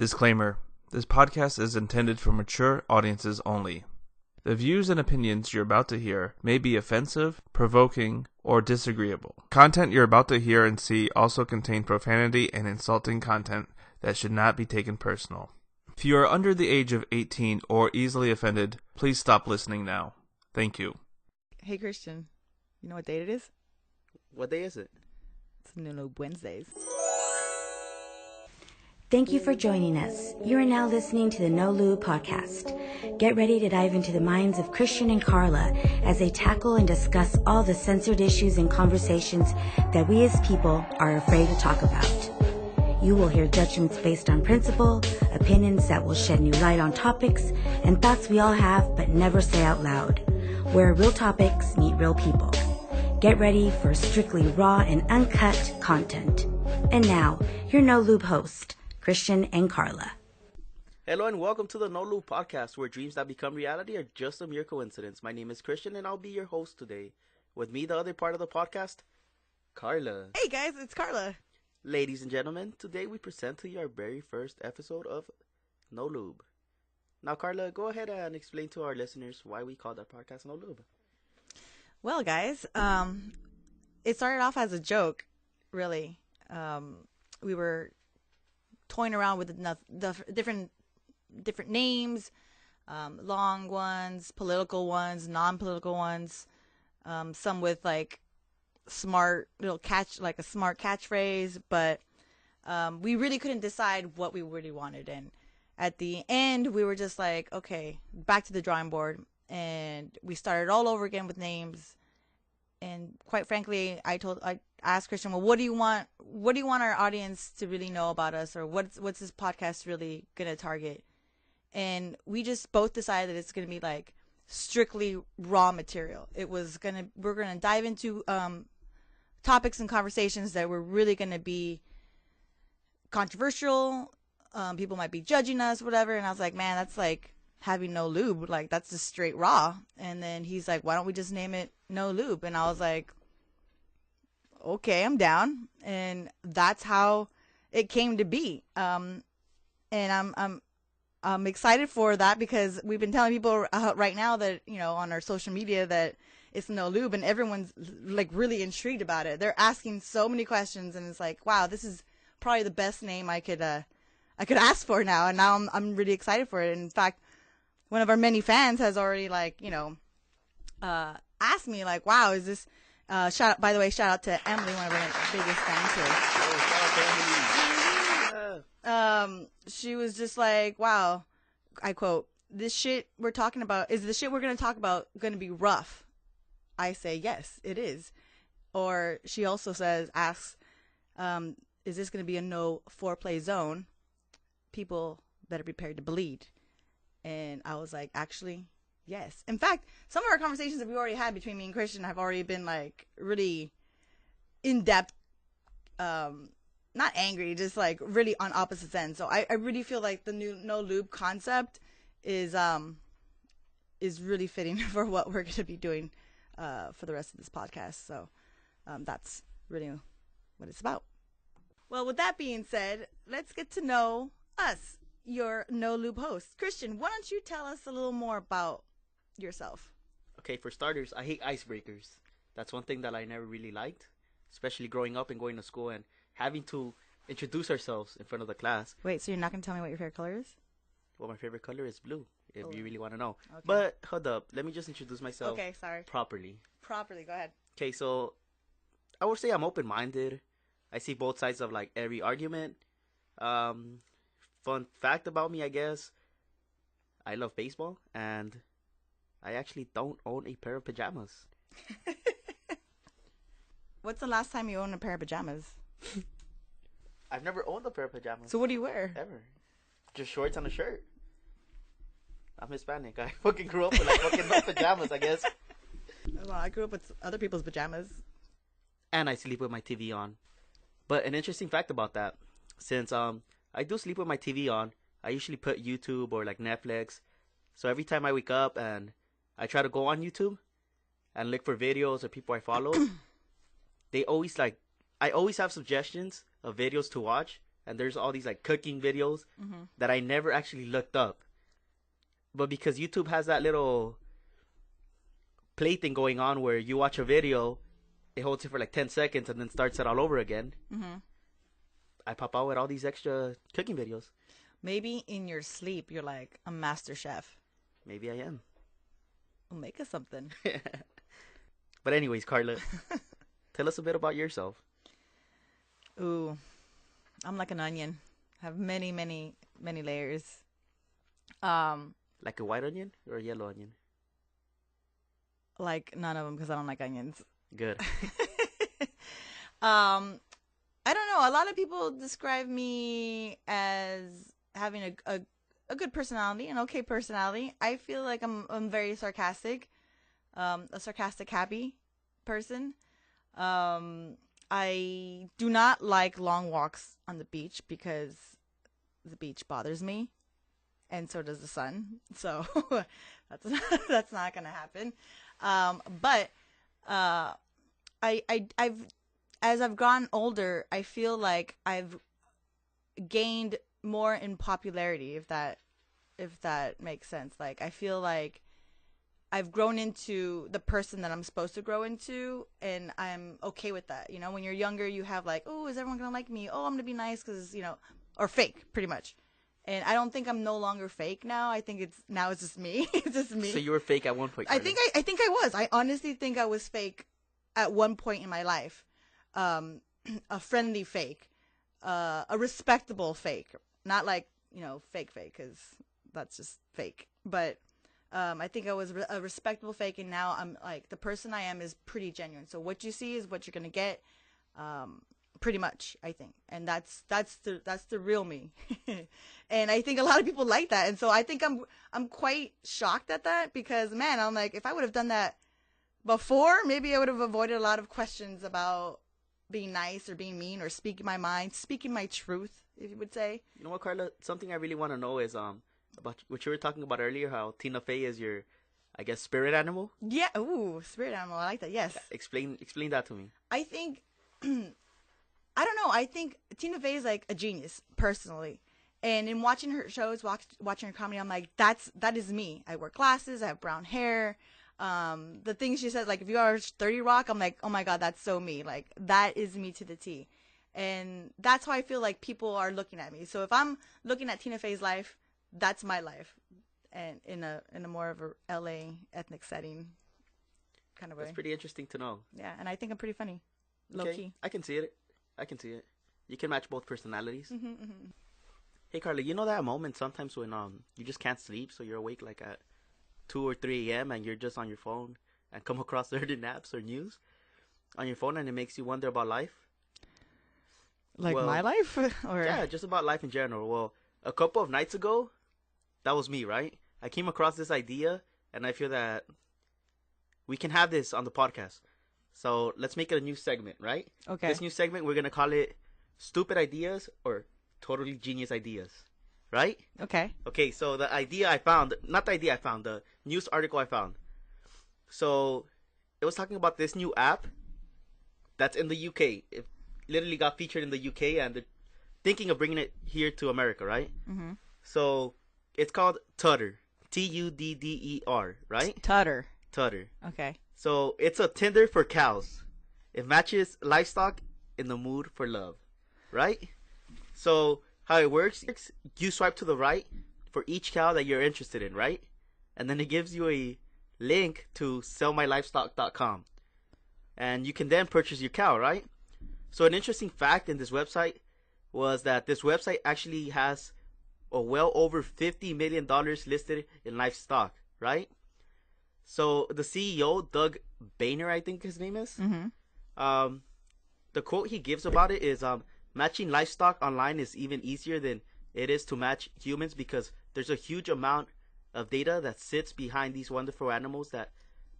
Disclaimer: this podcast is intended for mature audiences only. The views and opinions you're about to hear may be offensive, provoking, or disagreeable. Content you're about to hear and see also contain profanity and insulting content that should not be taken personal. If you are under the age of 18 or easily offended, please stop listening now. Thank you. Hey Christian, you know what date it is? What day is it? It's No Wednesdays. Thank you for joining us. You are now listening to the No Lube podcast. Get ready to dive into the minds of Christian and Carla as they tackle and discuss all the censored issues and conversations that we as people are afraid to talk about. You will hear judgments based on principle, opinions that will shed new light on topics, and thoughts we all have but never say out loud, where real topics meet real people. Get ready for strictly raw and uncut content. And now, your No Lube host, Christian and Carla. Hello and welcome to the No Lube podcast, where dreams that become reality are just a mere coincidence. My name is Christian and I'll be your host today. With me, the other part of the podcast, Carla. Hey guys, it's Carla. Ladies and gentlemen, today we present to you our very first episode of No Lube. Now, Carla, go ahead and explain to our listeners why we call that podcast No Lube. Well, guys, it started off as a joke, really. We were toying around with the different names, long ones, political ones, non-political ones, some with like smart little a smart catchphrase, but we really couldn't decide what we really wanted. And at the end, we were just like, okay, back to the drawing board, and we started all over again with names. And quite frankly, I asked Christian, well, what do you want our audience to really know about us, or what's this podcast really gonna target? And we just both decided that it's gonna be like strictly raw material. We're gonna dive into topics and conversations that were really gonna be controversial. People might be judging us, whatever. And I was like, man, that's like having no lube. Like, that's just straight raw. And then he's like, why don't we just name it No Lube? And I was like, okay, I'm down. And that's how it came to be. And I'm excited for that, because we've been telling people right now that, you know, on our social media that it's No Lube, and everyone's like really intrigued about it. They're asking so many questions, and it's like, wow, this is probably the best name I could ask for now. And now I'm really excited for it. In fact, one of our many fans has already, like, you know, asked me, like, wow, is this, shout out to Emily, one of our biggest fans here. She was just like, wow, I quote, this shit we're talking about, is the shit we're going to talk about going to be rough? I say, yes, it is. Or she also asks, is this going to be a no foreplay zone? People better be prepared to bleed. And I was like, actually, yes. In fact, some of our conversations that we already had between me and Christian have already been like really in depth, not angry, just like really on opposite ends. So I really feel like the new No Lube concept is really fitting for what we're going to be doing for the rest of this podcast. So that's really what it's about. Well, with that being said, let's get to know us, your No Lube host. Christian, why don't you tell us a little more about yourself? Okay, for starters, I hate icebreakers. That's one thing that I never really liked, especially growing up and going to school and having to introduce ourselves in front of the class. Wait, so you're not going to tell me what your favorite color is? Well, my favorite color is blue, if you really want to know. Okay. But hold up, let me just introduce myself properly. Go ahead. Okay, so I would say I'm open-minded. I see both sides of like every argument. Fun fact about me, I guess, I love baseball, and I actually don't own a pair of pajamas. What's the last time you owned a pair of pajamas? I've never owned a pair of pajamas. So what do you wear? Ever. Just shorts and a shirt. I'm Hispanic. I fucking grew up with like fucking no pajamas, I guess. Well, I grew up with other people's pajamas. And I sleep with my TV on. But an interesting fact about that, since I do sleep with my TV on, I usually put YouTube or like Netflix. So every time I wake up and I try to go on YouTube and look for videos or people I follow, they always like, I always have suggestions of videos to watch and there's all these like cooking videos that I never actually looked up. But because YouTube has that little play thing going on where you watch a video, it holds it for like 10 seconds and then starts it all over again. I pop out with all these extra cooking videos. Maybe in your sleep, you're like a master chef. Maybe I am. We'll make us something. But anyways, Carla, tell us a bit about yourself. Ooh, I'm like an onion. I have many, many, many layers. Like a white onion or a yellow onion? Like none of them because I don't like onions. Good. I don't know. A lot of people describe me as having a good personality, an okay personality. I feel like I'm very sarcastic, a sarcastic, happy person. I do not like long walks on the beach because the beach bothers me, and so does the sun. So that's not gonna happen. But I've as I've gotten older, I feel like I've gained more in popularity, if that makes sense. Like, I feel like I've grown into the person that I'm supposed to grow into, and I'm okay with that. You know, when you're younger, you have like, oh, is everyone gonna like me? Oh, I'm gonna be nice because, you know, or fake, pretty much. And I don't think I'm no longer fake now. I think it's just me. It's just me. So you were fake at one point, Carla. I think I was. I honestly think I was fake at one point in my life. A friendly fake, a respectable fake, not like, you know, fake, because that's just fake. But I think I was a respectable fake, and now I'm like, the person I am is pretty genuine. So what you see is what you're gonna get, pretty much, I think, and that's the real me. And I think a lot of people like that, and so I think I'm quite shocked at that, because man, I'm like, if I would have done that before, maybe I would have avoided a lot of questions about being nice or being mean or speaking my mind, speaking my truth, if you would say. You know what, Carla? Something I really want to know is about what you were talking about earlier, how Tina Fey is your, I guess, spirit animal. Yeah. Ooh, spirit animal. I like that. Yes. Explain that to me. I think, I don't know. I think Tina Fey is like a genius, personally. And in watching her shows, watching her comedy, I'm like, that is me. I wear glasses. I have brown hair. The things she says, like, if you are 30 Rock, I'm like, oh my God, that's so me. Like, that is me to the T. And that's how I feel like people are looking at me. So if I'm looking at Tina Fey's life, that's my life. And in a more of a LA ethnic setting kind of way. That's pretty interesting to know. Yeah, and I think I'm pretty funny. Low key. I can see it. You can match both personalities. Hey, Carla, you know that moment sometimes when you just can't sleep, so you're awake like at 2 or 3 a.m. and you're just on your phone and come across certain apps or news on your phone, and it makes you wonder about life? Like, well, my life? Or yeah, just about life in general. Well, a couple of nights ago, that was me, right? I came across this idea, and I feel that we can have this on the podcast. So let's make it a new segment, right? Okay. This new segment, we're going to call it Stupid Ideas or Totally Genius Ideas, right? Okay. Okay, so the idea I found, not the idea I found, the news article I found. So it was talking about this new app that's in the UK. It literally got featured in the UK, and they're thinking of bringing it here to America, right? Mm-hmm. So it's called Tudder. Tudder, right? Tudder. Okay. So it's a Tinder for cows. It matches livestock in the mood for love, right? So how it works, you swipe to the right for each cow that you're interested in, right? And then it gives you a link to sellmylivestock.com. And you can then purchase your cow, right? So an interesting fact in this website was that this website actually has well over $50 million listed in livestock, right? So the CEO, Doug Boehner, I think his name is, the quote he gives about it is, matching livestock online is even easier than it is to match humans, because there's a huge amount of data that sits behind these wonderful animals that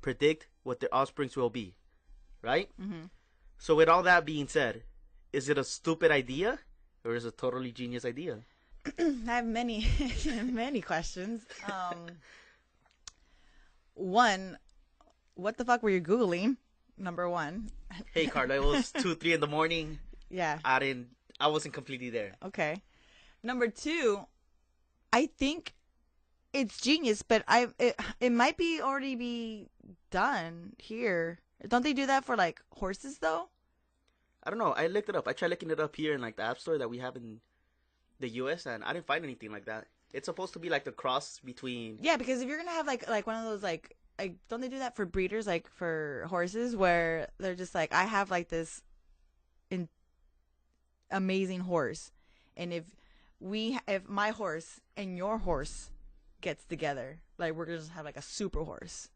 predict what their offsprings will be, right? Mm-hmm. So with all that being said, is it a stupid idea or is it a totally genius idea? I have many, many questions. One, what the fuck were you Googling? Number one. Hey, Carla, it was 2, 3 in the morning. Yeah. I I wasn't completely there. Okay. Number 2, I think it's genius, but it might be already be done here. Don't they do that for like horses though? I don't know. I looked it up. I tried looking it up here in like the app store that we have in the U.S. and I didn't find anything like that. It's supposed to be like the cross between. Yeah, because if you're gonna have like one of those like don't they do that for breeders, like for horses, where they're just like, I have like this amazing horse, and if my horse and your horse gets together, like we're gonna just have like a super horse.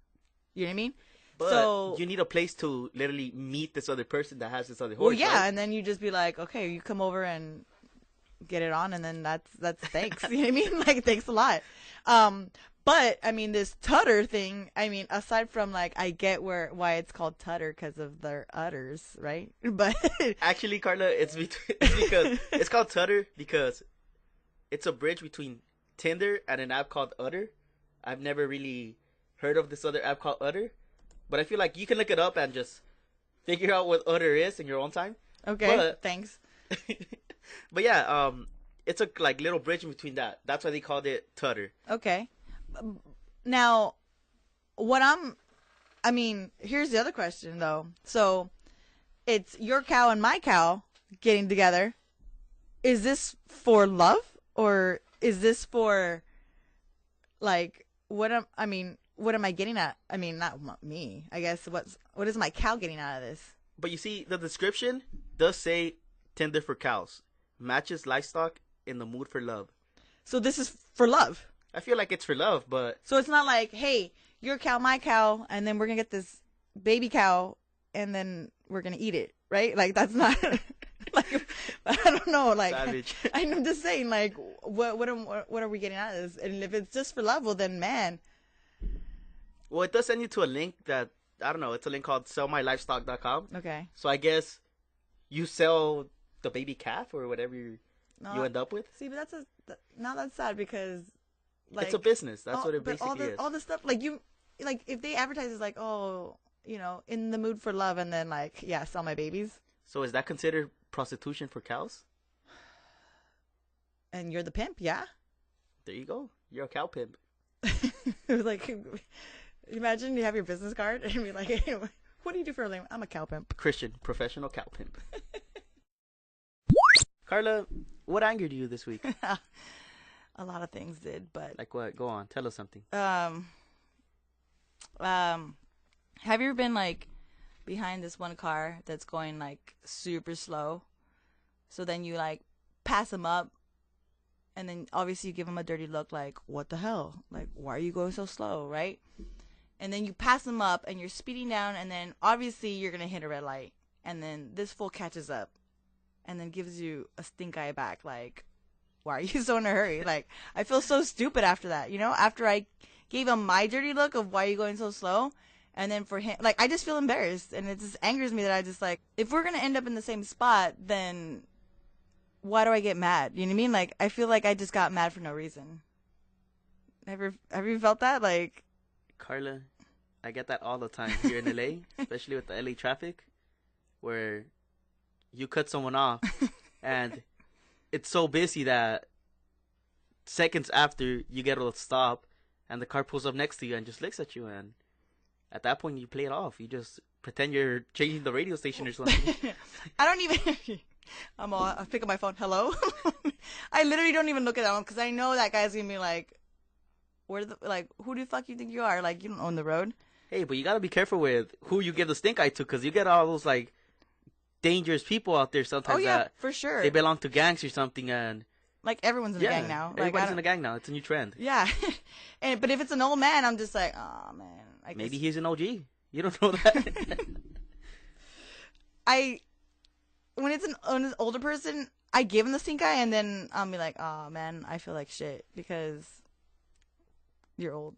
You know what I mean? But so you need a place to literally meet this other person that has this other horse. well, yeah, right? and then you just be like, okay, you come over and get it on, and then that's thanks. You know what I mean? Like, thanks a lot. But I mean, this tutter thing. I mean, aside from like, I get why it's called tutter because of their udders, right? But actually, Carla, it's because it's called tutter because it's a bridge between Tinder and an app called Udder. I've never really heard of this other app called Udder, but I feel like you can look it up and just figure out what Udder is in your own time. Okay, but, thanks. But yeah, it's a like little bridge in between that. That's why they called it tutter. Okay. Now, here's the other question though. So, it's your cow and my cow getting together. Is this for love, or is this for, like, what am I getting at? I mean, not me. I guess what is my cow getting out of this? But you see, the description does say Tinder for cows. Matches livestock in the mood for love. So this is for love. I feel like it's for love, but... So it's not like, hey, your cow, my cow, and then we're going to get this baby cow, and then we're going to eat it, right? Like, that's not... like, I don't know, like... Savage. I'm just saying, like, what are we getting out of this? And if it's just for love, well, then, man... Well, it does send you to a link that... I don't know, it's a link called sellmylivestock.com. Okay. So I guess you sell the baby calf or whatever you end up with. See, but that's sad because... Like, it's a business. That's what it basically is. All the stuff, like, if they advertise as like, oh, in the mood for love, and then like, yeah, sell my babies. So is that considered prostitution for cows? And you're the pimp, yeah? There you go. You're a cow pimp. It was like, imagine you have your business card and be like, hey, what do you do for a living? I'm a cow pimp. Christian, professional cow pimp. Carla, what angered you this week? A lot of things did, but like what? Go on, tell us something. Have you ever been like behind this one car that's going like super slow? So then you like pass them up, and then obviously you give them a dirty look, like, what the hell? Like, why are you going so slow, right? And then you pass them up, and you're speeding down, and then obviously you're gonna hit a red light, and then this fool catches up, and then gives you a stink eye back, like, why are you so in a hurry? Like, I feel so stupid after that, after I gave him my dirty look of why are you going so slow, and then for him, like, I just feel embarrassed, and it just angers me that I just, like, if we're gonna end up in the same spot, then why do I get mad? You know what I mean? Like, I feel like I just got mad for no reason. Have you felt that? Like, Carla, I get that all the time here in LA, especially with the LA traffic, where you cut someone off, and it's so busy that seconds after you get a stop and the car pulls up next to you and just looks at you, and at that point you play it off. You just pretend you're changing the radio station or something. I don't even... I pick up my phone. Hello? I literally don't even look at that one because I know that guy's going to be like, who the fuck you think you are? Like, you don't own the road. Hey, but you got to be careful with who you give the stink eye to, because you get all those, like, dangerous people out there sometimes. Oh, yeah, that for sure. They belong to gangs or something, and like, everyone's in a gang now. Everybody's in a gang now. It's a new trend. Yeah. But if it's an old man, I'm just like, oh, man. Maybe he's an OG. You don't know that. When it's an older person, I give him the stink eye, and then I'll be like, oh, man, I feel like shit because you're old.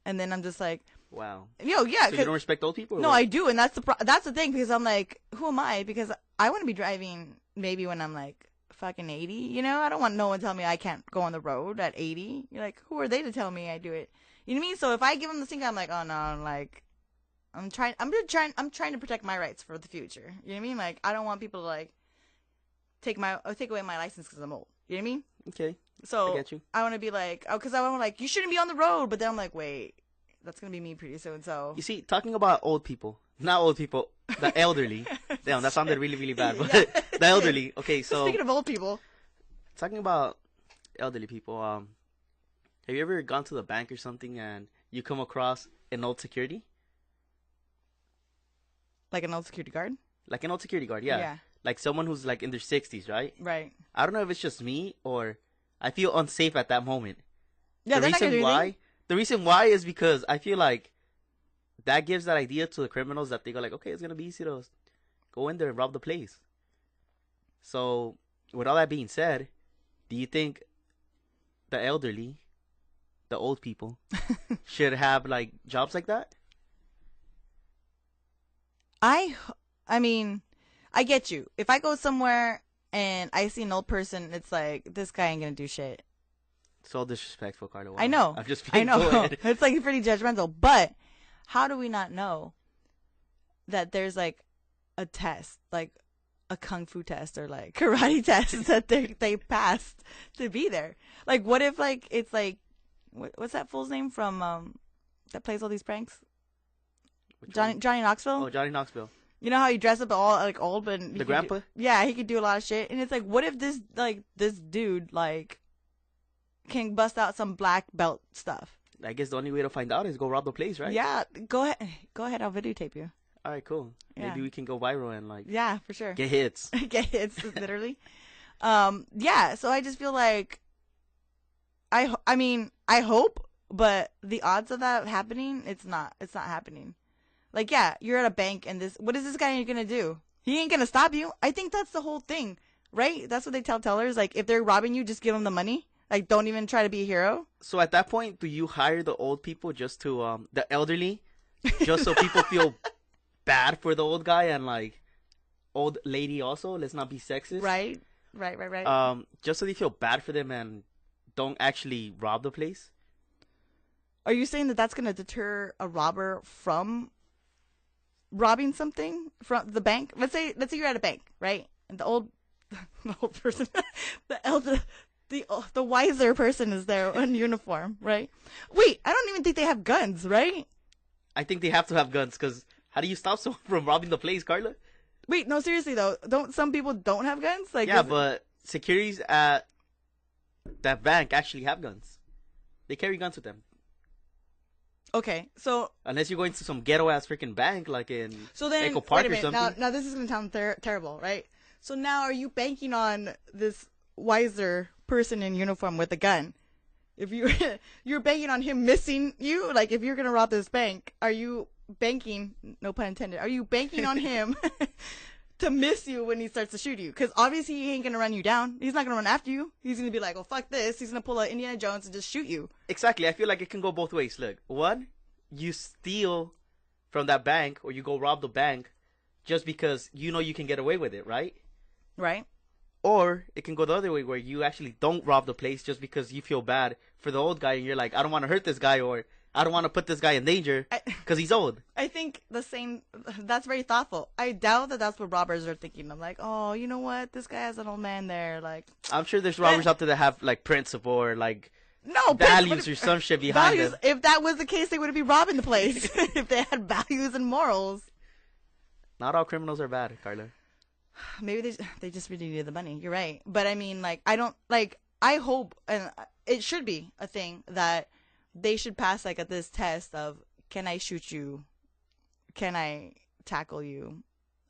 And then I'm just like... Wow. Yeah. So you don't respect old people? No, I do, and that's the thing, because I'm like, who am I? Because I want to be driving maybe when I'm like fucking 80, I don't want no one to tell me I can't go on the road at 80. You're like, who are they to tell me I do it? You know what I mean? So if I give them the stink eye, I'm like, oh no, like, I'm trying to protect my rights for the future. You know what I mean? Like, I don't want people to like take away my license because I'm old. You know what I mean? Okay. So I get you. I want to be like, because I want like, you shouldn't be on the road. But then I'm like, wait, that's gonna be me pretty soon. So You see, talking about old people, not old people, the elderly. Damn, that sounded really, really bad. But Yeah. the elderly. Okay, so speaking of old people, talking about elderly people, have you ever gone to the bank or something and you come across an old security? like an old security guard. Like an old security guard, yeah. Yeah. Like someone who's like in their 60s, right? Right. I don't know if it's just me or I feel unsafe at that moment. Yeah, they're not gonna do anything. The reason why is because I feel like that gives that idea to the criminals that they go like, okay, it's gonna be easy to go in there and rob the place. So, with all that being said, do you think the elderly, the old people, should have like jobs like that? I mean, I get you. If I go somewhere and I see an old person, it's like, this guy ain't gonna do shit. So disrespectful, Carlo. I know. I'm just I being know. good. It's like pretty judgmental. But how do we not know that there's like a test, like a kung fu test or like karate test that they passed to be there? Like, what if like it's like, what's that fool's name from that plays all these pranks? Which Johnny one? Knoxville. Oh, Johnny Knoxville. You know how he dressed up all like old, but The grandpa? Yeah, he could do a lot of shit. And it's like, what if this dude like can bust out some black belt stuff? I guess the only way to find out is go rob the place, right? Yeah, go ahead. I'll videotape you. All right, cool. Yeah. Maybe we can go viral and like Yeah, for sure. get hits. Get hits, literally. Yeah. So I just feel like, I mean, I hope, but the odds of that happening, it's not happening. Like, yeah, you're at a bank and what is this guy gonna do? He ain't gonna stop you. I think that's the whole thing, right? That's what they tell tellers. Like, if they're robbing you, just give them the money. Like, don't even try to be a hero. So at that point, do you hire the old people just to the elderly, just so people feel bad for the old guy and like old lady also? Let's not be sexist. Right. Just so they feel bad for them and don't actually rob the place. Are you saying that that's gonna deter a robber from robbing something from the bank? Let's say you're at a bank, right? And the old person, the wiser person is there in uniform, right? Wait, I don't even think they have guns, right? I think they have to have guns because how do you stop someone from robbing the place, Carla? Wait, no, seriously though, don't some people don't have guns? Like, yeah, but securities at that bank actually have guns. They carry guns with them. Okay, so Unless you're going to some ghetto ass freaking bank like in then Echo Park wait a or minute. something. Now this is gonna sound terrible, right? So now are you banking on this wiser person in uniform with a gun? If you're banking on him missing you, like if you're gonna rob this bank, are you banking? No pun intended. Are you banking on him to miss you when he starts to shoot you? Because obviously he ain't gonna run you down. He's not gonna run after you. He's gonna be like, "Oh fuck this!" He's gonna pull out Indiana Jones and just shoot you. Exactly. I feel like it can go both ways. Look, one, you steal from that bank or you go rob the bank just because you know you can get away with it, right? Right. Or it can go the other way where you actually don't rob the place just because you feel bad for the old guy and you're like, I don't want to hurt this guy or I don't want to put this guy in danger because he's old. I think that's very thoughtful. I doubt that that's what robbers are thinking. I'm like, oh, you know what? This guy has an old man there. Like, I'm sure there's robbers out there that have like principle or like no values or some shit behind them. If that was the case, they wouldn't be robbing the place. If they had values and morals. Not all criminals are bad, Carla. Maybe they just really needed the money. You're right. But I mean, like, I hope, and it should be a thing that they should pass like at this test of, can I shoot you? Can I tackle you?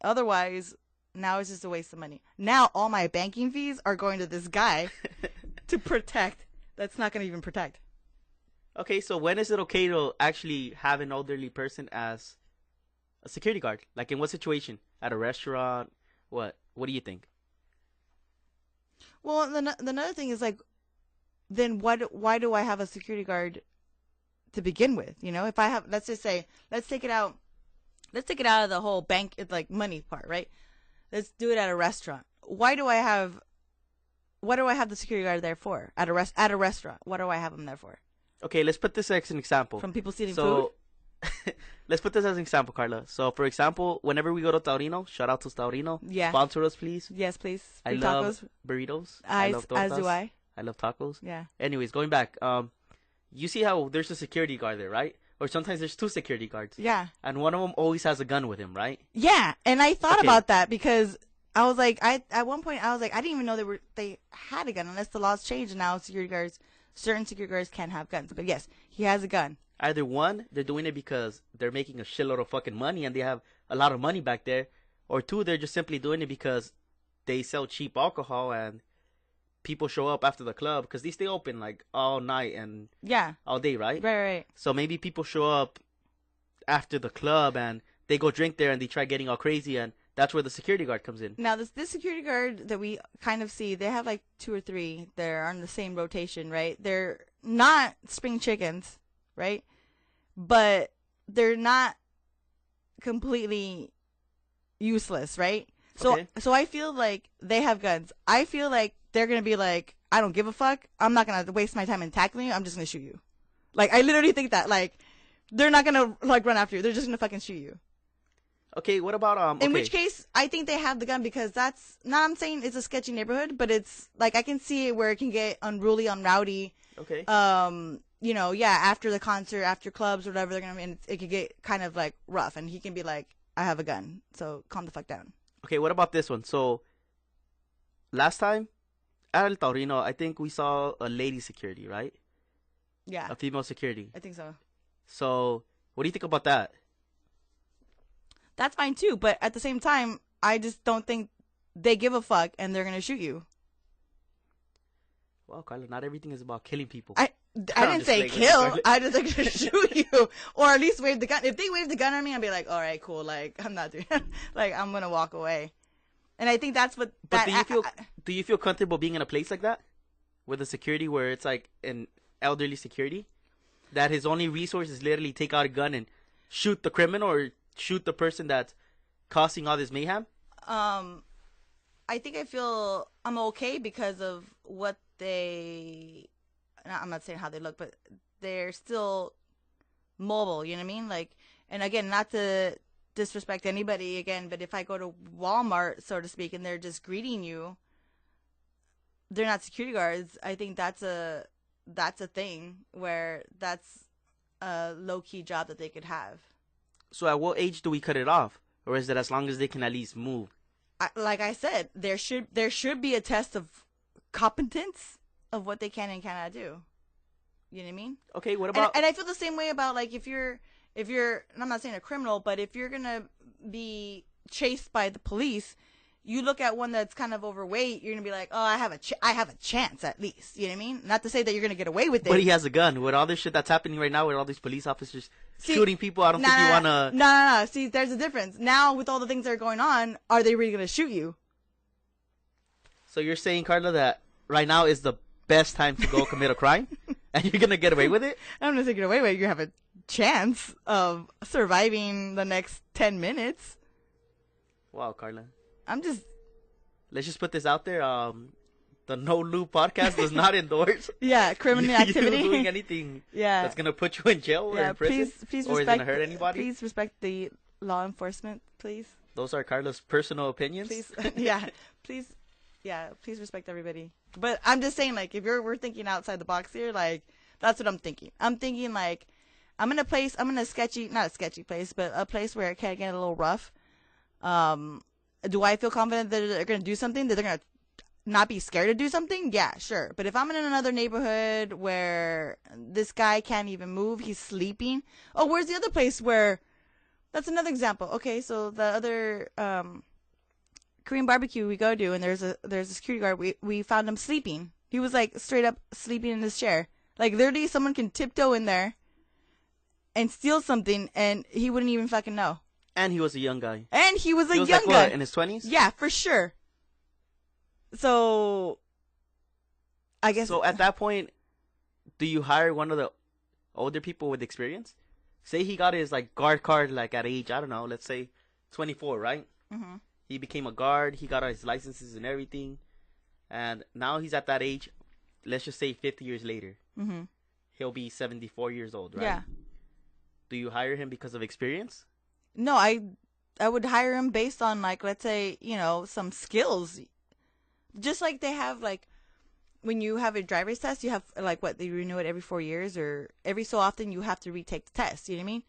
Otherwise, now it's just a waste of money. Now all my banking fees are going to this guy to protect. That's not going to even protect. Okay, so when is it okay to actually have an elderly person as a security guard? Like in what situation? At a restaurant? What do you think? Well, the another thing is like, then why do I have a security guard to begin with? You know, if I have, let's just say, let's take it out of the whole bank, it's like money part, right? Let's do it at a restaurant. Why do I have the security guard there for? At a restaurant, what do I have him there for? Okay, let's put this as an example. From people stealing so, food? let's put this as an example, Carla. So, for example, whenever we go to Taurino, shout out to Taurino. Yeah. Sponsor us, please. Yes, please. I Free love tacos. burritos. I love as tortas. do I. I love tacos. Yeah. Anyways, going back, you see how there's a security guard there, right? Or sometimes there's 2 security guards. Yeah. And one of them always has a gun with him, right? Yeah, and I thought Okay. about that because I was like, at one point I was like, I didn't even know they had a gun unless the laws changed and now certain security guards can't have guns. But yes, he has a gun. Either one, they're doing it because they're making a shitload of fucking money and they have a lot of money back there. Or 2, they're just simply doing it because they sell cheap alcohol and people show up after the club because they stay open like all night and Yeah. all day, right? Right. So maybe people show up after the club and they go drink there and they try getting all crazy, and that's where the security guard comes in. Now this security guard that we kind of see, they have like 2 or 3. They're on the same rotation, right? They're not spring chickens, right? But they're not completely useless, right? Okay. So I feel like they have guns. I feel like they're gonna be like, I don't give a fuck. I'm not gonna waste my time in tackling you. I'm just gonna shoot you. Like I literally think that like they're not gonna like run after you. They're just gonna fucking shoot you. Okay, what about okay. In which case, I think they have the gun because that's not. I'm saying it's a sketchy neighborhood, but it's like I can see it where it can get unruly, unrowdy. Okay. You know, yeah, after the concert, after clubs, or whatever they're gonna be, and it could get kind of like rough, and he can be like, I have a gun, so calm the fuck down. Okay, what about this one? So, last time at El Taurino, I think we saw a lady security, right? Yeah, A female security. I think so. So, what do you think about that? That's fine too, but at the same time, I just don't think they give a fuck, and they're gonna shoot you. Well, Carla, not everything is about killing people. I didn't just say playing with kill. you. I just like to shoot you, or at least wave the gun. If they wave the gun at me, I'd be like, all right, cool. Like I'm not doing. Like I'm gonna walk away. And I think that's what. But do you feel comfortable being in a place like that, with a security where it's like an elderly security, that his only resource is literally take out a gun and shoot the criminal or shoot the person that's causing all this mayhem? I think I feel I'm okay because of what I'm not saying how they look, but they're still mobile, you know what I mean? Like, and again, not to disrespect anybody again, but if I go to Walmart, so to speak, and they're just greeting you, they're not security guards. I think that's a thing where that's a low-key job that they could have. So at what age do we cut it off? Or is it as long as they can at least move? Like I said, there should be a test of competence of what they can and cannot do. You know what I mean? Okay, what about... And I feel the same way about, like, if you're, and I'm not saying a criminal, but if you're gonna be chased by the police, you look at one that's kind of overweight, you're gonna be like, oh, I have a chance at least. You know what I mean? Not to say that you're gonna get away with it. But he has a gun. With all this shit that's happening right now, with all these police officers shooting people, I don't think you want to... No. See, there's a difference. Now, with all the things that are going on, are they really gonna shoot you? So you're saying, Carla, that right now is the best time to go commit a crime? And you're gonna get away with it? I'm gonna take it away with it. You have a chance of surviving the next 10 minutes. Wow, Carla. Let's just put this out there. The No Lube podcast does not endorse criminal activity. you doing anything that's gonna put you in jail or in prison, please or respect, is gonna hurt anybody. Please respect the law enforcement, please. Those are Carla's personal opinions. Please respect everybody. But I'm just saying, like, if we're thinking outside the box here, like, that's what I'm thinking. I'm thinking, like, I'm in a sketchy, not a sketchy place, but a place where it can get a little rough. Do I feel confident that they're going to do something? That they're going to not be scared to do something? Yeah, sure. But if I'm in another neighborhood where this guy can't even move, he's sleeping. Oh, where's the other place where... That's another example. Okay, so the other Korean barbecue we go to, and there's a security guard. We found him sleeping. He was like straight up sleeping in his chair. Like literally, someone can tiptoe in there and steal something, and he wouldn't even fucking know. And he was a young guy. He was like, guy. What, in his 20s? Yeah, for sure. So, I guess. So at that point, do you hire one of the older people with experience? Say he got his like guard card like at age, I don't know, let's say 24, right? Mm-hmm. He became a guard. He got his licenses and everything, and now he's at that age. Let's just say 50 years later, mm-hmm. he'll be 74 years old, right? Yeah. do you hire him because of experience? No, I would hire him based on, like, let's say, you know, some skills. Just like they have, like, when you have a driver's test, you have, like, what, they renew it every 4 years, or every so often you have to retake the test. You know what I mean?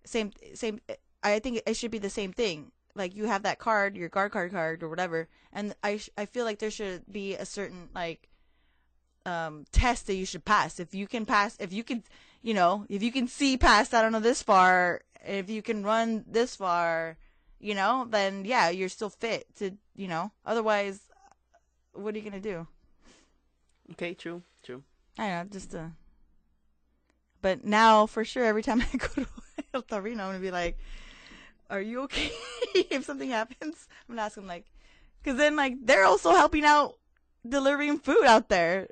Same. I think it should be the same thing. Like, you have that card, your guard card or whatever, and I feel like there should be a certain, like, test that you should pass. If you can see past, I don't know, this far, if you can run this far, you know, then yeah, you're still fit to, you know, otherwise, what are you going to do? Okay, true. I know, but now, for sure, every time I go to El Torino, I'm going to be like, are you okay? If something happens, I'm going to ask them, like, because then, like, they're also helping out delivering food out there.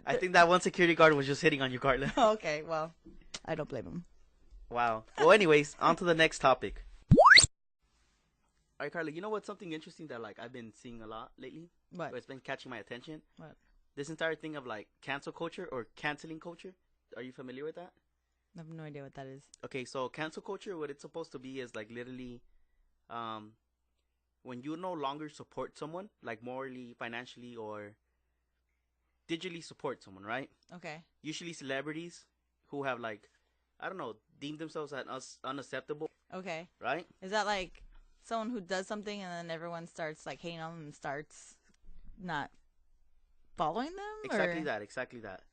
I think that one security guard was just hitting on you, Carla. Oh, okay, well, I don't blame him. Wow. Well, anyways, on to the next topic. All right, Carla, you know what's something interesting that, like, I've been seeing a lot lately? What? It's been catching my attention? What? This entire thing of, like, cancel culture or canceling culture. Are you familiar with that? I have no idea what that is. Okay, so cancel culture, what it's supposed to be is, like, literally, when you no longer support someone, like, morally, financially, or digitally support someone, right? Okay. Usually celebrities who have, like, I don't know, deemed themselves as unacceptable, Okay. right? Is that like someone who does something and then everyone starts, like, hating on them and starts not following them? Exactly that.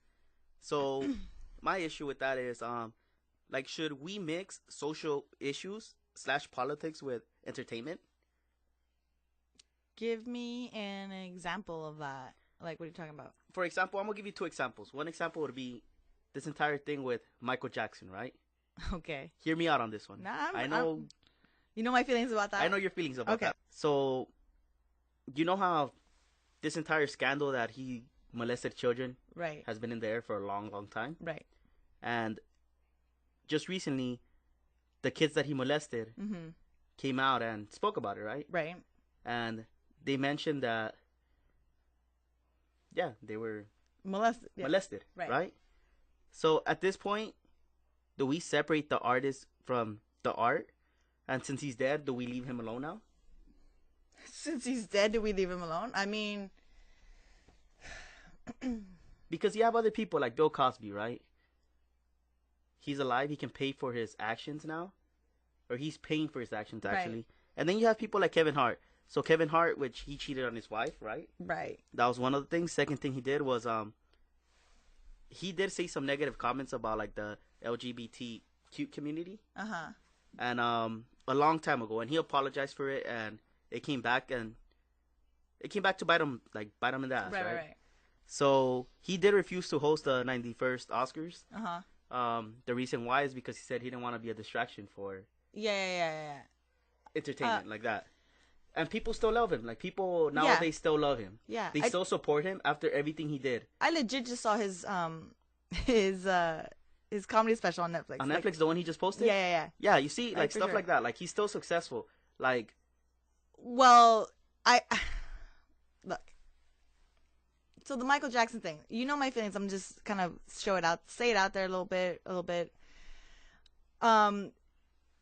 So my issue with that is, like, should we mix social issues / politics with entertainment? Give me an example of that. Like, what are you talking about? For example, I'm going to give you 2 examples. One example would be this entire thing with Michael Jackson, right? Okay. Hear me out on this one. I know. You know my feelings about that? I know your feelings about Okay. that. So, you know how this entire scandal that he molested children Right. has been in the air for a long, long time? Right. And just recently, the kids that he molested Mm-hmm. came out and spoke about it, right? Right. And they mentioned that, yeah, they were Molested. Yeah. molested, Right. right? So at this point, do we separate the artist from the art? And since he's dead, do we leave him alone now? Since he's dead, do we leave him alone? I mean, Because you have other people like Bill Cosby, right? He's alive. He can pay for his actions now. Or he's paying for his actions, actually. Right. And then you have people like Kevin Hart. So Kevin Hart, which he cheated on his wife, right? right. That was one of the things. Second thing he did was he did say some negative comments about, like, the LGBTQ community. Uh-huh. And a long time ago, and he apologized for it, and it came back to bite him in the ass, right? So he did refuse to host the 91st Oscars. Uh-huh. The reason why is because he said he didn't want to be a distraction for Yeah. entertainment like that. And people still love him. Like, people nowadays still love him. Yeah. They still support him after everything he did. I legit just saw his comedy special on Netflix. On Netflix, the one he just posted? Yeah. Yeah, you see, like, for stuff sure. like that. Like, he's still successful. Like, Well, look. So the Michael Jackson thing, you know my feelings. I'm just kind of say it out there a little bit.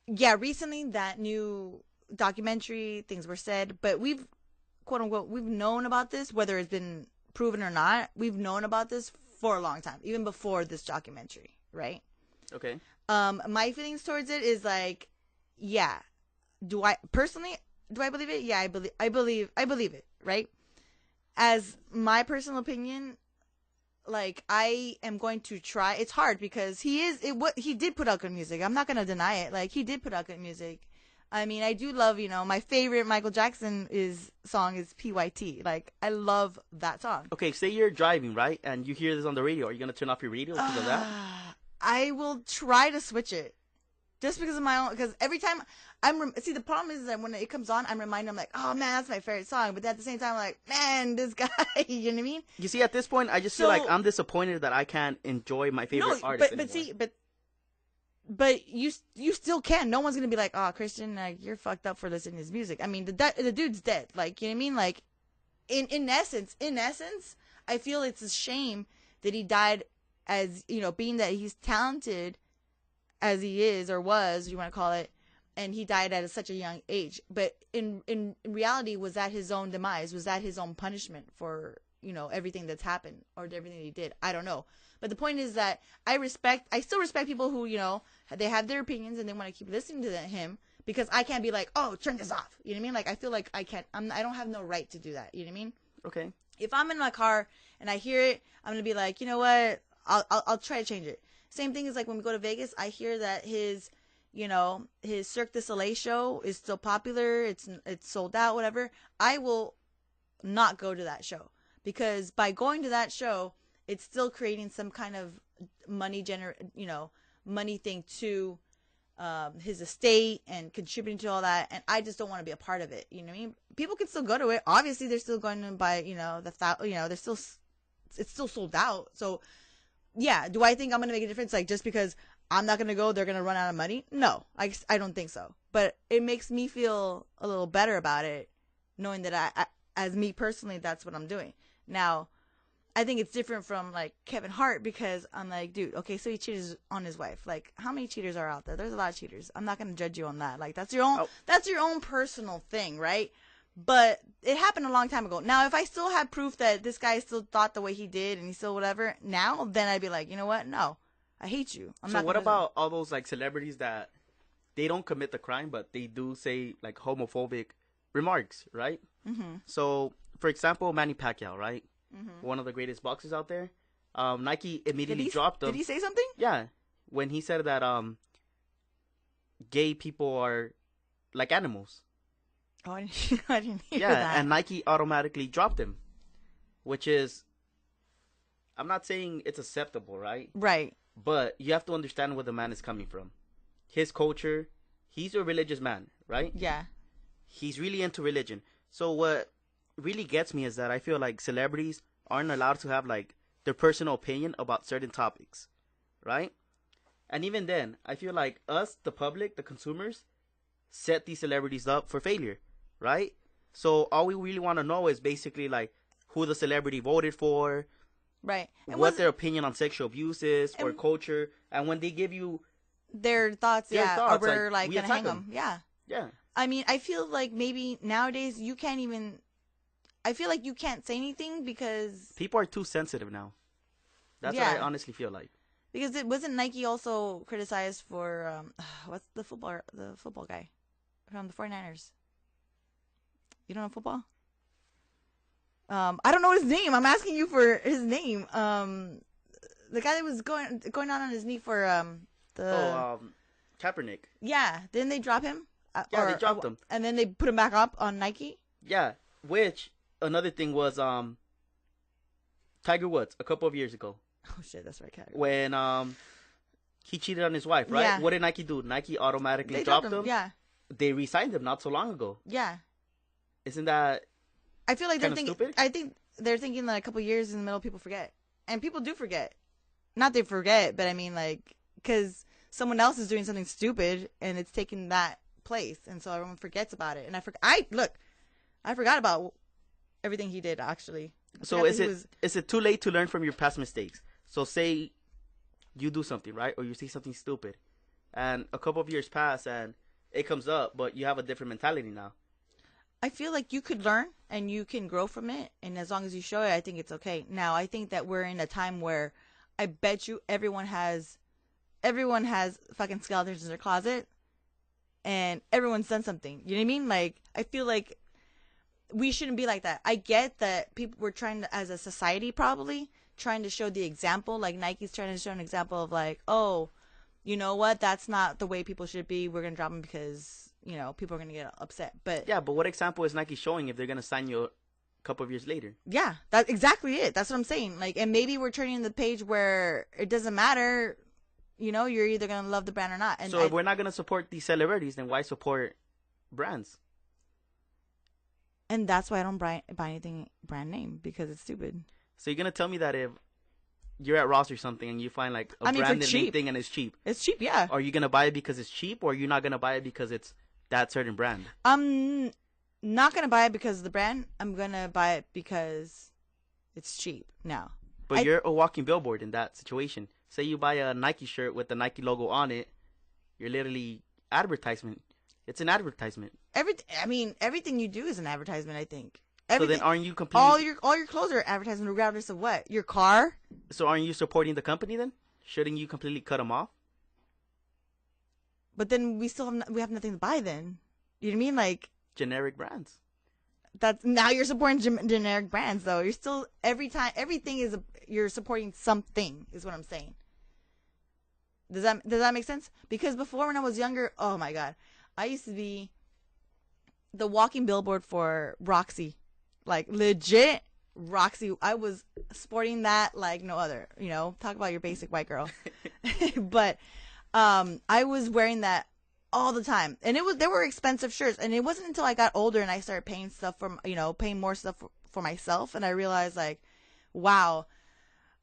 Yeah, recently that new documentary, things were said, but we've, quote unquote, we've known about this, whether it's been proven or not. We've known about this for a long time, even before this documentary, right? okay. My feelings towards it is like, yeah. Do I believe it? Yeah, I believe it, right? As my personal opinion, like, I am going to try. It's hard because he did put out good music. I'm not going to deny it. Like, he did put out good music. I mean, I do love, my favorite Michael Jackson song is PYT. Like, I love that song. Okay, say you're driving, right? And you hear this on the radio. Are you going to turn off your radio because of that? I will try to switch it. Just because of my own, because every time see, the problem is that when it comes on, I'm reminded, I'm like, oh man, that's my favorite song. But at the same time, I'm like, man, this guy, you know what I mean? You see, at this point, I just feel like I'm disappointed that I can't enjoy my favorite artist anymore. But you still can. No one's gonna be like, oh, Christian, like, you're fucked up for listening to his music. I mean, the dude's dead. Like, you know what I mean? Like, in essence, I feel it's a shame that he died, as, being that he's talented as he is or was, you want to call it, and he died at such a young age. But in reality, was that his own demise? Was that his own punishment for, you know, everything that's happened or everything he did? I don't know. But the point is that I still respect people who, you know, they have their opinions and they want to keep listening to him, because I can't be like, oh, turn this off. You know what I mean? Like, I feel like I don't have no right to do that. You know what I mean? Okay. If I'm in my car and I hear it, I'm going to be like, you know what? I'll try to change it. Same thing is like when we go to Vegas, I hear that his Cirque du Soleil show is still popular. It's sold out, whatever. I will not go to that show, because by going to that show, it's still creating some kind of money thing to his estate and contributing to all that. And I just don't want to be a part of it. You know what I mean? People can still go to it. Obviously, they're still going to buy, it's still sold out. So yeah, do I think I'm going to make a difference? Like, just because I'm not going to go, they're going to run out of money? No, I don't think so. But it makes me feel a little better about it, knowing that I as me personally, that's what I'm doing. Now, I think it's different from like Kevin Hart, because I'm like, dude, okay, so he cheated on his wife. Like, how many cheaters are out there? There's a lot of cheaters. I'm not going to judge you on that. Like, that's your own personal thing, right? But it happened a long time ago. Now, if I still had proof that this guy still thought the way he did and he still whatever, now, then I'd be like, you know what? No, I hate you. So what about all those like celebrities that they don't commit the crime, but they do say like homophobic remarks, right? Mm-hmm. So, for example, Manny Pacquiao, right? Mm-hmm. One of the greatest boxers out there. Nike immediately dropped him. Did he say something? Yeah, when he said that gay people are like animals. Oh, I didn't hear that. Yeah, and Nike automatically dropped him, which is, I'm not saying it's acceptable, right? Right. But you have to understand where the man is coming from. His culture, he's a religious man, right? Yeah. He's really into religion. So what really gets me is that I feel like celebrities aren't allowed to have like their personal opinion about certain topics, right? And even then, I feel like us, the public, the consumers, set these celebrities up for failure, right? So all we really want to know is basically like who the celebrity voted for, right? And what their opinion on sexual abuse is or culture, and when they give you their thoughts, or we're like we gonna hang them, yeah. I mean, I feel like maybe nowadays you can't even. I feel like you can't say anything because people are too sensitive now. That's what I honestly feel like. Because it wasn't Nike also criticized for what's the football guy from the 49ers? You don't know football? I don't know his name. I'm asking you for his name. The guy that was going on his knee for Kaepernick. Yeah, didn't they drop him? They dropped him, and then they put him back up on Nike. Yeah, which another thing was Tiger Woods a couple of years ago. Oh shit, that's right, Tiger. When he cheated on his wife, right? Yeah. What did Nike do? Nike automatically dropped him. Yeah. They re-signed him not so long ago. Yeah. Isn't that? I feel like they're thinking. Stupid? I think they're thinking that a couple years in the middle, people forget, and people do forget. Not they forget, but I mean like because someone else is doing something stupid and it's taking that place, and so everyone forgets about it. And I forgot about everything he did actually. So is it too late to learn from your past mistakes? So say you do something, right? Or you say something stupid and a couple of years pass and it comes up, but you have a different mentality now. I feel like you could learn and you can grow from it. And as long as you show it, I think it's okay. Now, I think that we're in a time where I bet you everyone has fucking skeletons in their closet and everyone's done something. You know what I mean? Like, I feel like we shouldn't be like that. I get that people were trying to, as a society, probably trying to show the example. Like Nike's trying to show an example of like, oh, you know what? That's not the way people should be. We're gonna drop them because people are gonna get upset. But yeah, but what example is Nike showing if they're gonna sign you a couple of years later? Yeah, that's exactly it. That's what I'm saying. Like, and maybe we're turning the page where it doesn't matter. You're either gonna love the brand or not. And so if we're not gonna support these celebrities, then why support brands? And that's why I don't buy anything brand name, because it's stupid. So you're going to tell me that if you're at Ross or something and you find like a branded name thing and it's cheap. It's cheap, yeah. Are you going to buy it because it's cheap, or you're not going to buy it because it's that certain brand? I'm not going to buy it because of the brand. I'm going to buy it because it's cheap now. But you're a walking billboard in that situation. Say you buy a Nike shirt with the Nike logo on it You're literally advertisement. It's an advertisement. Everything you do is an advertisement, I think. So then aren't you completely... All your clothes are advertisement regardless of what? Your car? So aren't you supporting the company then? Shouldn't you completely cut them off? But then we have nothing to buy then. You know what I mean? Like... Generic brands. Now you're supporting generic brands though. You're still, everything is, you're supporting something is what I'm saying. Does that make sense? Because before when I was younger, oh my God, I used to be the walking billboard for Roxy. Like legit Roxy. I was sporting that like no other, you know, talk about your basic white girl. But I was wearing that all the time, and they were expensive shirts, and it wasn't until I got older and I started paying stuff paying more stuff for myself, and I realized like, wow,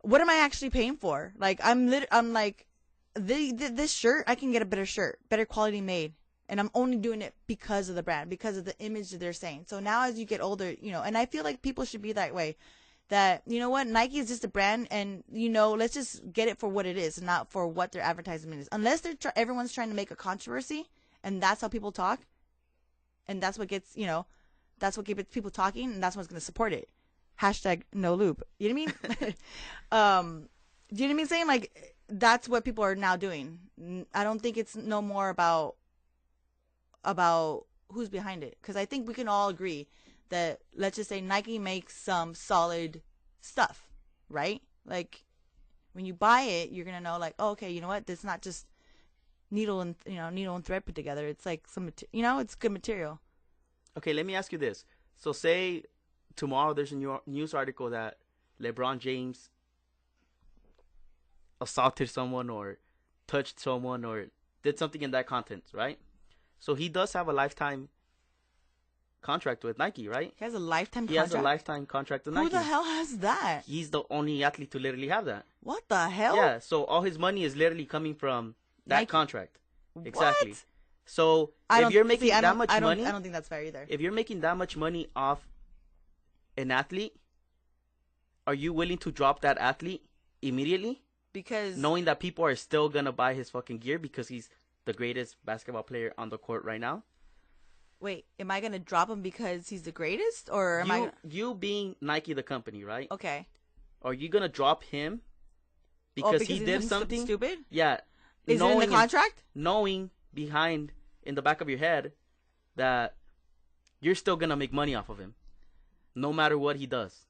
what am I actually paying for? Like I'm like, this shirt, I can get a better shirt, better quality made. And I'm only doing it because of the brand, because of the image that they're saying. So now as you get older, you know, and I feel like people should be that way, that, you know what, Nike is just a brand, and, you know, let's just get it for what it is, not for what their advertisement is. Unless everyone's trying to make a controversy, and that's how people talk, and that's what gets, you know, that's what gets people talking, and that's what's going to support it. Hashtag no lube. You know what I mean? Do you know what I'm saying? Like, that's what people are now doing. I don't think it's no more about who's behind it, because I think we can all agree that, let's just say, Nike makes some solid stuff, right? Like when you buy it, you're gonna know like, oh, okay, you know what, it's not just needle and thread put together. It's like it's good material. Okay, let me ask you this. So say tomorrow there's a news article that LeBron James assaulted someone or touched someone or did something in that content, right? So he does have a lifetime contract with Nike, right? He has a lifetime contract? He has a lifetime contract with Nike. Who the hell has that? He's the only athlete to literally have that. What the hell? Yeah, so all his money is literally coming from that Nike? contract. Exactly. What? So if you're making that much money... I don't think that's fair either. If you're making that much money off an athlete, are you willing to drop that athlete immediately? Because... knowing that people are still going to buy his fucking gear because he's the greatest basketball player on the court right now? Wait, am I going to drop him because he's the greatest? Or am you being Nike the company, right? Okay. Are you going to drop him because he did something stupid? Yeah. Is it in the contract? Knowing behind, in the back of your head, that you're still going to make money off of him, no matter what he does.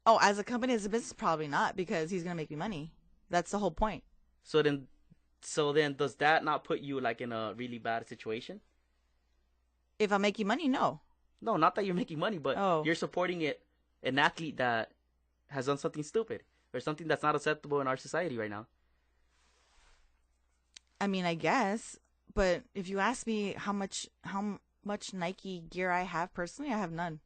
Oh, as a company, as a business, probably not, because he's going to make me money. That's the whole point. So then does that not put you like in a really bad situation? If I make you money, no. No, not that you're making money, but you're supporting an athlete that has done something stupid or something that's not acceptable in our society right now. I mean, I guess, but if you ask me how much Nike gear I have personally, I have none.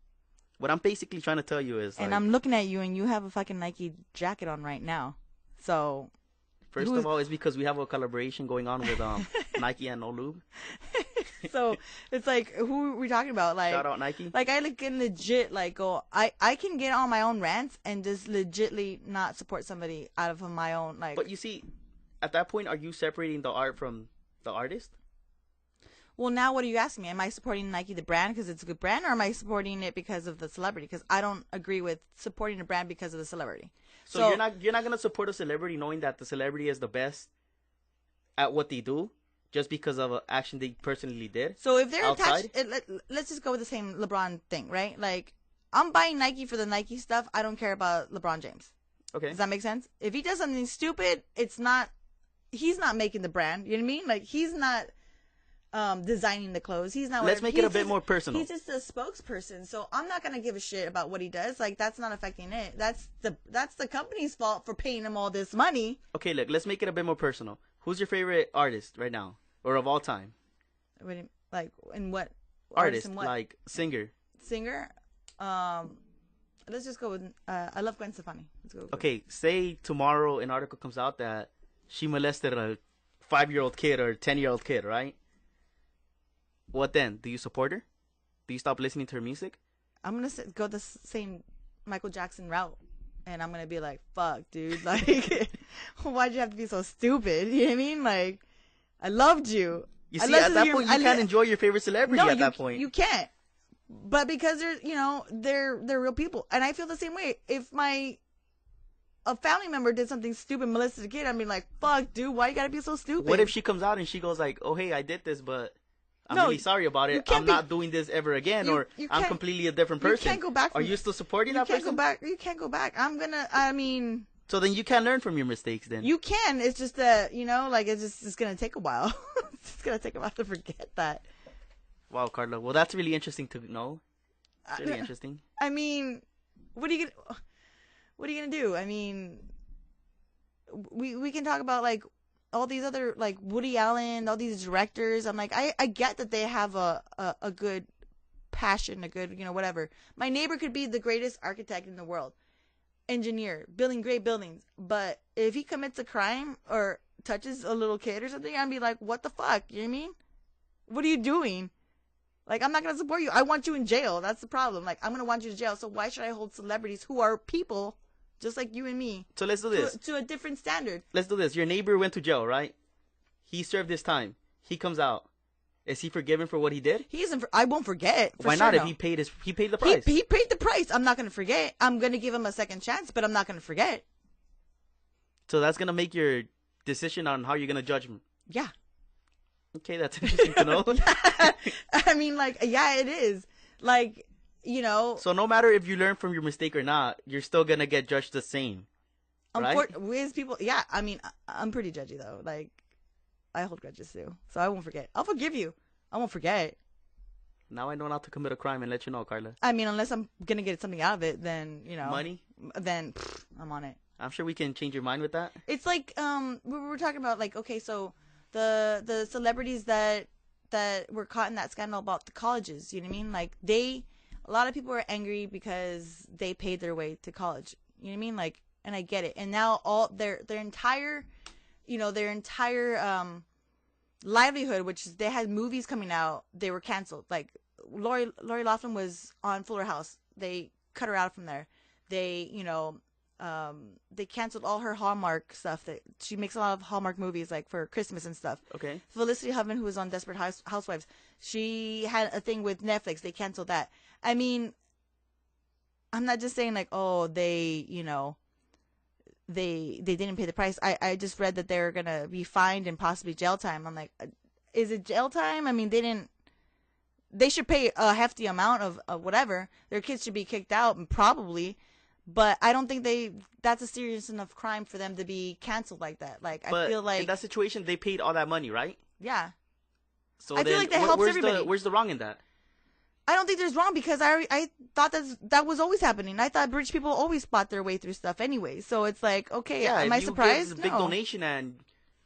What I'm basically trying to tell you is, and I'm looking at you, and you have a fucking Nike jacket on right now. So, first of all, it's because we have a collaboration going on with Nike and No Lube. So it's like, who are we talking about? Like, shout out Nike. Like, I can legit like go. I can get on my own rants and just legitly not support somebody out of my own like. But you see, at that point, are you separating the art from the artist? Well, now what are you asking me? Am I supporting Nike the brand because it's a good brand, or am I supporting it because of the celebrity? Because I don't agree with supporting a brand because of the celebrity. So you're not gonna support a celebrity knowing that the celebrity is the best at what they do just because of an action they personally did. So if they're attached, let's just go with the same LeBron thing, right? Like, I'm buying Nike for the Nike stuff. I don't care about LeBron James. Okay. Does that make sense? If he does something stupid, he's not making the brand. You know what I mean? Like, he's not designing the clothes. He's not. Let's make it a bit more personal. He's just a spokesperson, so I'm not gonna give a shit about what he does. Like, that's not affecting it. That's the company's fault for paying him all this money. Okay, look, let's make it a bit more personal. Who's your favorite artist right now, or of all time? Like, in what artist? In what? Like singer. Singer. Let's just go with. I love Gwen Stefani. Let's go. Okay, say tomorrow an article comes out that she molested a 5-year-old kid or 10-year-old kid, right? What then? Do you support her? Do you stop listening to her music? I'm going to go the same Michael Jackson route. And I'm going to be like, fuck, dude. Like, why'd you have to be so stupid? You know what I mean? Like, I loved you. You see, at that point, you can't enjoy your favorite celebrity at that point. You can't. But because they're real people. And I feel the same way. If a family member did something stupid, molested a kid, I'd be like, fuck, dude, why you gotta be so stupid? What if she comes out and she goes like, oh, hey, I did this, but I'm really sorry about it. I'm not doing this ever again, or I'm completely a different person. You can't go back. Are you still supporting that person? You can't go back. So then you can learn from your mistakes then. You can. It's just that, it's going to take a while. It's going to take a while to forget that. Wow, Carla. Well, that's really interesting to know. It's really interesting. I mean, what are you going to do? I mean, we can talk about, like, all these other, like, Woody Allen, all these directors. I'm like, I get that they have a good passion, a good, whatever. My neighbor could be the greatest architect in the world. Engineer, building great buildings, but if he commits a crime or touches a little kid or something, I'd be like, what the fuck? You know what I mean? What are you doing? Like, I'm not gonna support you. I want you in jail. That's the problem. Like, I'm gonna want you in jail. So why should I hold celebrities who are people just like you and me? So let's do this to a different standard. Let's do this. Your neighbor went to jail, right? He served his time. He comes out. Is he forgiven for what he did? He isn't. I won't forget. Why not? If he paid the price. He paid the price. I'm not gonna forget. I'm gonna give him a second chance, but I'm not gonna forget. So that's gonna make your decision on how you're gonna judge him. Yeah. Okay, that's interesting to know. I mean, like, yeah, it is. Like, So no matter if you learn from your mistake or not, you're still gonna get judged the same. Right? With people, yeah. I mean, I'm pretty judgy though. Like, I hold grudges too, so I won't forget. I'll forgive you. I won't forget. Now I know not to commit a crime and let you know, Carla. I mean, unless I'm gonna get something out of it, then money. Then I'm on it. I'm sure we can change your mind with that. It's like we were talking about, like, okay, so the celebrities that were caught in that scandal about the colleges. You know what I mean? Like, a lot of people are angry because they paid their way to college. You know what I mean? Like, and I get it. And now all their entire livelihood, which is they had movies coming out, they were canceled. Like, Lori Loughlin was on Fuller House. They cut her out from there. They, they canceled all her Hallmark stuff. That she makes a lot of Hallmark movies, like for Christmas and stuff. Okay. Felicity Huffman, who was on Desperate Housewives, she had a thing with Netflix. They canceled that. I mean, I'm not just saying like, oh, they didn't pay the price. I just read that they're gonna be fined and possibly jail time. I'm like, is it jail time? I mean, they should pay a hefty amount of whatever. Their kids should be kicked out, probably, but I don't think that's a serious enough crime for them to be canceled like that. Like, I feel like in that situation they paid all that money, right? Yeah. So I feel like that helps everybody. Where's the wrong in that? I don't think there's wrong, because I thought that was always happening. I thought rich people always bought their way through stuff anyway. So it's like, okay, am I surprised? If you give this big donation and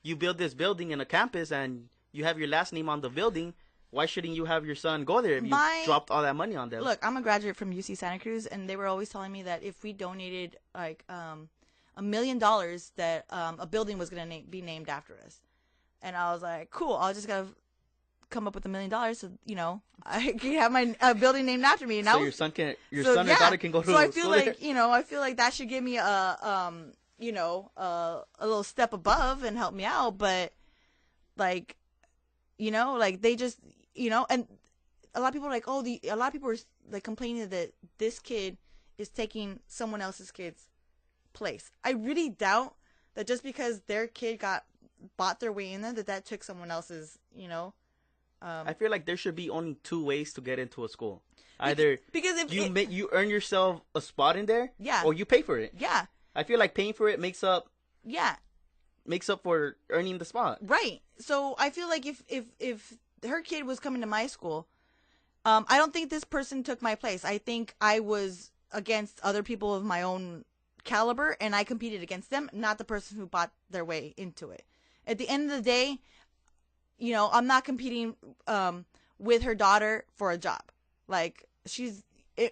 you build this building in a campus and you have your last name on the building, why shouldn't you have your son go there if you dropped all that money on them? Look, I'm a graduate from UC Santa Cruz, and they were always telling me that if we donated like $1 million, that a building was going to be named after us. And I was like, cool, I'll just gotta come up with $1 million, so I can have my building named after me. And so your son or daughter can go to. So I feel like I feel like that should give me a little step above and help me out. But like, like they just and a lot of people are like, a lot of people are like complaining that this kid is taking someone else's kid's place. I really doubt that just because their kid bought their way in there, that took someone else's, I feel like there should be only two ways to get into a school. Either because if you earn yourself a spot in there, yeah, or you pay for it. Yeah. I feel like paying for it makes up for earning the spot. Right. So I feel like if her kid was coming to my school, I don't think this person took my place. I think I was against other people of my own caliber, and I competed against them, not the person who bought their way into it. At the end of the day, I'm not competing with her daughter for a job. Like,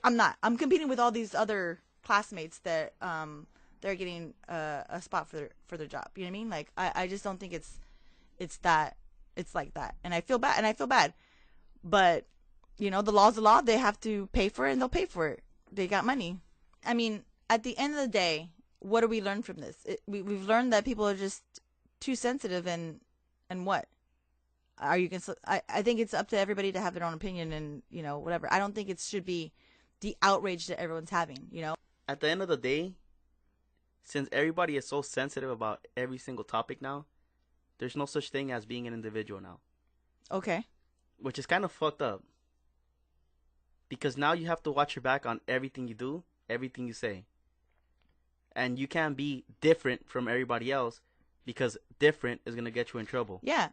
I'm not. I'm competing with all these other classmates that they're getting a spot for their job. You know what I mean? Like, I just don't think it's like that. And I feel bad. But, the law's the law. They have to pay for it, and they'll pay for it. They got money. I mean, at the end of the day, what do we learn from this? We've learned that people are just too sensitive, and what? are you I think it's up to everybody to have their own opinion and, you know, whatever. I don't think it should be the outrage that everyone's having, you know? At the end of the day, since everybody is so sensitive about every single topic now, there's no such thing as being an individual now. Okay. Which is kind of fucked up. Because now you have to watch your back on everything you do, everything you say. And you can't be different from everybody else because different is going to get you in trouble. Yeah.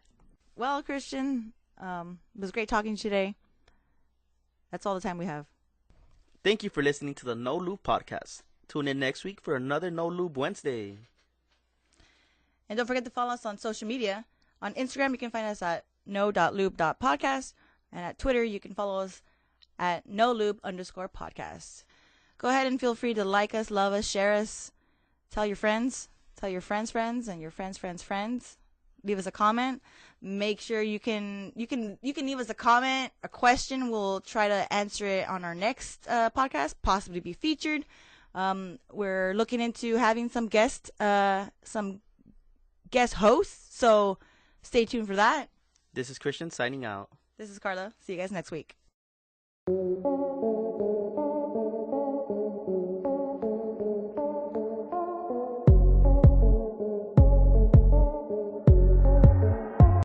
Well, Christian, it was great talking to you today. That's all the time we have. Thank you for listening to the No Lube podcast. Tune in next week for another No Lube Wednesday. And don't forget to follow us on social media. On Instagram, you can find us at no.lube.podcast. And at Twitter, you can follow us at nolube_podcast. Go ahead and feel free to like us, love us, share us. Tell your friends. Tell your friends' friends and your friends' friends' friends. Leave us a comment. Make sure you can leave us a comment, a question. We'll try to answer it on our next podcast, possibly be featured. We're looking into having some guest hosts, so stay tuned for that. This is Christian signing out. This is Carla. See you guys next week.